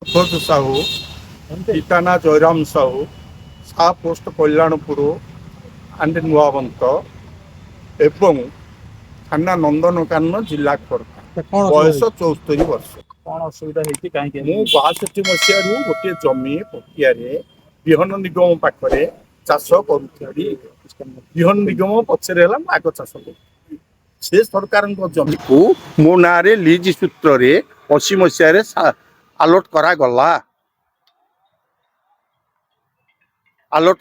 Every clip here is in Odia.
ସୁବ୍ରତ ସାହୁ, ପିତା ନା ଜୟରାମ ସାହୁ, ସା ପୋଷ୍ଟ କଲ୍ୟାଣପୁର ଆଣ୍ଡ ନୂଆବନ୍ତ ଏବଂ ଥାନା ନନ୍ଦନକାନନ ଜିଲ୍ଲା ଖୋର୍ଦ୍ଧା। ବୟସ 74 ବର୍ଷ। କଣ ଅସୁବିଧା ହେଇଛି କାହିଁକି ମୁଁ 62 ମସିହାରୁ ଗୋଟିଏ ଜମି ପଟିଆରେ ବିହନ ନିଗମ ପାଖରେ ଚାଷ କରୁଥିଲି। ବିହନ ନିଗମ ପଛରେ ହେଲା ମୁଁ ଆଗ ଚାଷ କରୁଥିଲି। ସେ ସରକାରଙ୍କ ଜମିକୁ ମୋ ନାଁରେ ଲିଜ ସୂତ୍ରରେ 80 ମସିହାରେ ଆଲଟ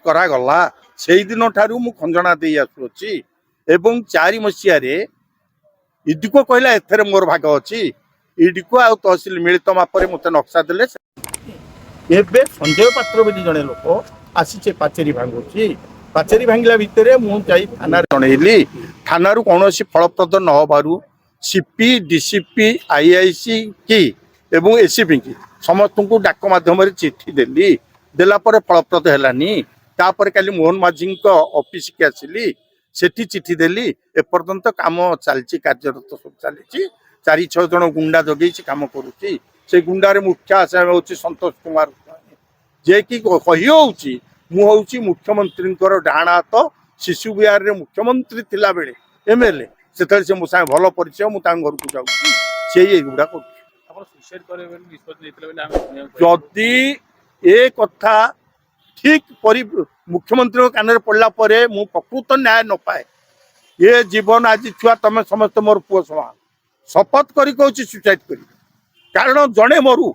କରାଗଲା। ସେଇଦିନ ଠାରୁ ମୁଁ ଖଞ୍ଜଣା ଦେଇ ଆସୁଅଛି ଏବଂ 4 ମସିହାରେ ଇଡିକୋ କହିଲା ଏଥିରେ ମୋର ଭାଗ ଅଛି। ଇଡିକୋ ଆଉ ତହସିଲ ମିଳିତ ମାପରେ ମତେ ନକ୍ସା ଦେଲେ। ଏବେ ସଞ୍ଜୟ ପାତ୍ର ବୋଲି ଜଣେ ଲୋକ ଆସିছে ପାଚେରୀ ଭାଙ୍ଗୁଛି। ପାଚେରୀ ଭାଙ୍ଗିଲା ଭିତରେ ମୁଁ ଯାଇ ଥାନାରେ ଜଣେଇଲି। ଥାନାରୁ କୌଣସି ଫଳପ୍ରଦ ନ ହେବାରୁ ସିପି, ଡିସିପି, ଆଇଆଇସି କି ଏବଂ ଏସିପି କି ସମସ୍ତଙ୍କୁ ଡାକ ମାଧ୍ୟମରେ ଚିଠି ଦେଲି। ଦେଲା ପରେ ଫଳପ୍ରଦ ହେଲାନି। ତାପରେ କାଲି ମୋହନ ମାଝୀଙ୍କ ଅଫିସକି ଆସିଲି, ସେଠି ଚିଠି ଦେଲି। ଏପର୍ଯ୍ୟନ୍ତ କାମ ଚାଲିଛି, କାର୍ଯ୍ୟରତ ସବୁ ଚାଲିଛି। 4-6 ଜଣ ଗୁଣ୍ଡା ଜଗେଇଛି କାମ କରୁଛି। ସେ ଗୁଣ୍ଡାରେ ମୁଖ୍ୟ ଆସାମୀ ହେଉଛି ସନ୍ତୋଷ କୁମାର, ଯେ କି କହି ହେଉଛି ମୁଁ ହେଉଛି ମୁଖ୍ୟମନ୍ତ୍ରୀଙ୍କର ଡାହାଣ ହାତ। ଶିଶୁ ବିହାରରେ ମୁଖ୍ୟମନ୍ତ୍ରୀ ଥିଲାବେଳେ ଏମଏଲଏ, ସେତେବେଳେ ସେ ମୋ ସାଙ୍ଗେ ଭଲ ପରିଚୟ। ମୁଁ ତାଙ୍କ ଘରକୁ ଯାଉଛି, ସେଇ ଏଗୁଡ଼ା କରୁଛି। ଆପଣ ସୁସାଇଡ୍ କରିବେ ବୋଲି ନିଷ୍ପତ୍ତି ନେଇଥିଲେ ବୋଲି ଆମେ ଶୁଣିବାକୁ ପାଇଛୁ। ଯଦି ଏ କଥା ଠିକ ମୁଖ୍ୟମନ୍ତ୍ରୀଙ୍କ କାନରେ ପଡ଼ିଲା ପରେ ମୁଁ ପ୍ରକୃତ ନ୍ୟାୟ ନ ପାଏ, ଏ ଜୀବନ ଆଜି ଛୁଆ ତମେ ସମସ୍ତେ ମୋର ପୁଅ ସମାନ, ଶପଥ କରି କହୁଛି ସୁସାଇଡ୍ କରିବି। କାରଣ ଜଣେ ମରୁ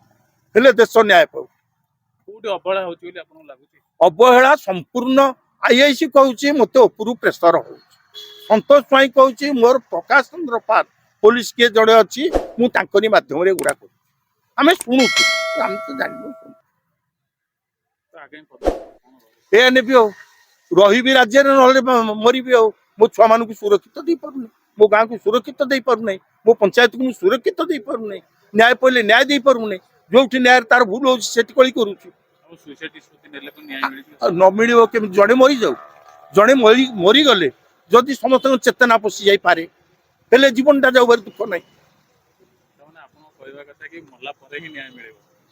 ହେଲେ ଦେଶ ନ୍ୟାୟ ପାଉ। କୋଉଠି ଅବହେଳା ହଉଛି ବୋଲି ଆପଣଙ୍କୁ ଲାଗୁଛି? ଅବହେଳା ସମ୍ପୂର୍ଣ୍ଣ ଆଇଆଇସି କହୁଛି ମତେ ଉପରୁ ପ୍ରେସର ହଉଛି। ସନ୍ତୋଷ ସ୍ୱାଇଁ କହୁଛି ମୋର ପ୍ରକାଶ ଚନ୍ଦ୍ର ପାଲ ପୋଲିସ କିଏ ଜଣେ ଅଛି, ମୁଁ ତାଙ୍କରି ମାଧ୍ୟମରେ ଏଗୁଡ଼ା କରୁଛି। ଆମେ ଶୁଣୁଛୁ, ଆମେ ତ ଜାଣିନୁ। ଏ ନେବି ଆଉ ରହିବି ରାଜ୍ୟରେ, ନହେଲେ ମରିବି ଆଉ। ମୋ ଛୁଆମାନଙ୍କୁ ସୁରକ୍ଷିତ ଦେଇପାରୁନି, ମୋ ଗାଁକୁ ସୁରକ୍ଷିତ ଦେଇପାରୁନାହିଁ, ମୋ ପଞ୍ଚାୟତକୁ ମୁଁ ସୁରକ୍ଷିତ ଦେଇପାରୁନାହିଁ। ନ୍ୟାୟ ପଇଲେ ନ୍ୟାୟ ଦେଇପାରୁନାହିଁ। ଯୋଉଠି ନ୍ୟାୟରେ ତାର ଭୁଲ ହଉଛି ସେଠି କଳି କରୁଛି। ନ ମିଳିବ କେମିତି? ଜଣେ ମରିଯାଉ, ଜଣେ ମରିଗଲେ ଯଦି ସମସ୍ତଙ୍କ ଚେତନା ପଶି ଯାଇପାରେ, ହେଲେ ଜୀବନଟା ଯାଉ, ଭାରି ଦୁଃଖ ନାହିଁ।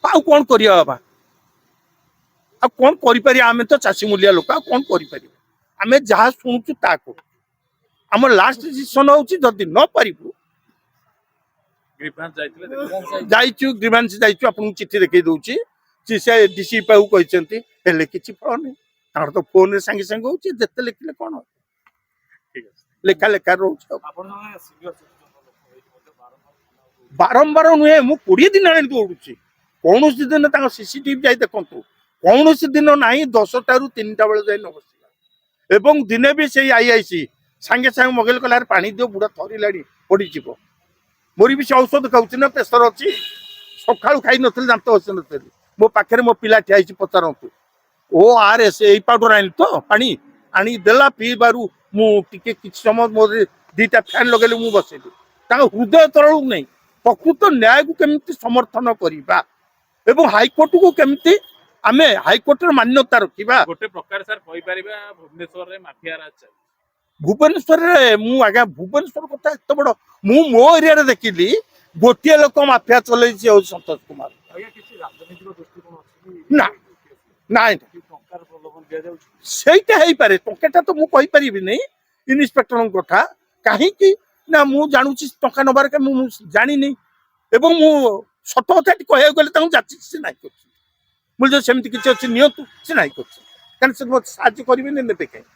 ଆଉ କଣ କରିବା ବାବା? ଆଉ କଣ କରିପାରିବା? ଆମେ ତ ଚାଷୀ ମୂଲିଆ ଲୋକ, ଆଉ କଣ କରିପାରିବା? ଆମେ ଯାହା ଶୁଣୁଛୁ ତାହା କରୁ। ଆମର ଲାଷ୍ଟ ଡିସିସନ ହଉଛି ଯଦି ନ ପାରିବୁ ଯାଇଛୁ ଗ୍ରିଭାନ୍ସ ଯାଇଛୁ, ଆପଣଙ୍କୁ ଚିଠି ଦେଖେଇ ଦଉଛି। ସେ ଡିସି ପାଖକୁ କହିଛନ୍ତି, ହେଲେ କିଛି ଫଳ ନାହିଁ। ତାଙ୍କର ତ ଫୋନରେ ସାଙ୍ଗେ ସାଙ୍ଗେ ହଉଛି, ଯେତେ ଲେଖିଲେ କଣ ଲେଖା ରହୁଛି। ବାରମ୍ବାର ନୁହେଁ, ମୁଁ 20 ଦିନ ହେଲାଣି ଦୌଡୁଛି। କୌଣସି ଦିନ ତାଙ୍କ ସିସିଟିଭି ଯାଇ ଦେଖନ୍ତୁ, କୌଣସି ଦିନ ନାହିଁ 10ଟାରୁ 3ଟା ବେଳେ ଯାଇ ନ ବସିଲା। ଏବଂ ଦିନେ ବି ସେଇ ଆଇଆଇସି ସାଙ୍ଗେ ସାଙ୍ଗେ ମଗେଇଲେ କହିଲା ପାଣି ଦିଅ, ବୁଢା ଥରିଲାଣି ପଡିଯିବ। ମୋର ବି ସେ ଔଷଧ ଖାଉଛି ନା, ପ୍ରେସର ଅଛି। ସକାଳୁ ଖାଇ ନଥିଲି, ଦାନ୍ତ ବସି ନଥିଲି। ମୋ ପାଖରେ ମୋ ପିଲା ଠିଆ ହେଇଛି, ପଚାରନ୍ତୁ। ORS ଏଇ ପାଉଡର ଆଣିଲି ତ, ପାଣି ଆଣି ଦେଲା। ପିଇବାରୁ ମୁଁ ଟିକେ କିଛି ସମୟ ମୋର 2ଟା ଫ୍ୟାନ୍ ଲଗେଇଲେ ମୁଁ ବସେଇଲି। ତାଙ୍କ ହୃଦୟ ତରଳକୁ ନାହିଁ। ପ୍ରକୃତ ନ୍ୟାୟକୁ କେମିତି ସମର୍ଥନ କରିବା ଏବଂ ହାଇକୋର୍ଟକୁ କେମିତି ଆମେ ହାଇକୋର୍ଟର ମାନ୍ୟତା ରଖିବା। ଗୋଟେ ପ୍ରକାର ସାର୍ କହିପାରିବା, ଭୁବନେଶ୍ୱରରେ ମାଫିଆ ରାଜ ଚାଲିଛି। ଭୁବନେଶ୍ୱରରେ ମୁଁ ଆଜ୍ଞା ଭୁବନେଶ୍ୱର କଥା ଏତେ ବଡ, ମୁଁ ମୋ ଏରିଆରେ ଦେଖିଲି ଗୋଟିଏ ଲୋକ ମାଫିଆ ଚଲେଇଛି, ହଉଛି ସନ୍ତୋଷ କୁମାର। ନା ନାଇଁ, ସେଇଟା ହେଇପାରେ। ଟଙ୍କାଟା ତ ମୁଁ କହିପାରିବିନି ଇନ୍ସପେକ୍ଟରଙ୍କ କଥା। କାହିଁକି ନା ମୁଁ ଜାଣୁଛି ଟଙ୍କା ନେବାର, ମୁଁ ଜାଣିନି। ଏବଂ ମୁଁ ସତ କଥା କହିବାକୁ ଗଲେ ତାଙ୍କୁ ଯାଚିଛି, ସେ ନାହିଁ କରୁଛି। ମୁଁ ଯଦି ସେମିତି କିଛି ଅଛି ନିଅନ୍ତୁ, ସେ ନାହିଁ କରୁଛି। କାରଣ ସେ ସାହାଯ୍ୟ କରିବେନି, ନେବେ କାହିଁ?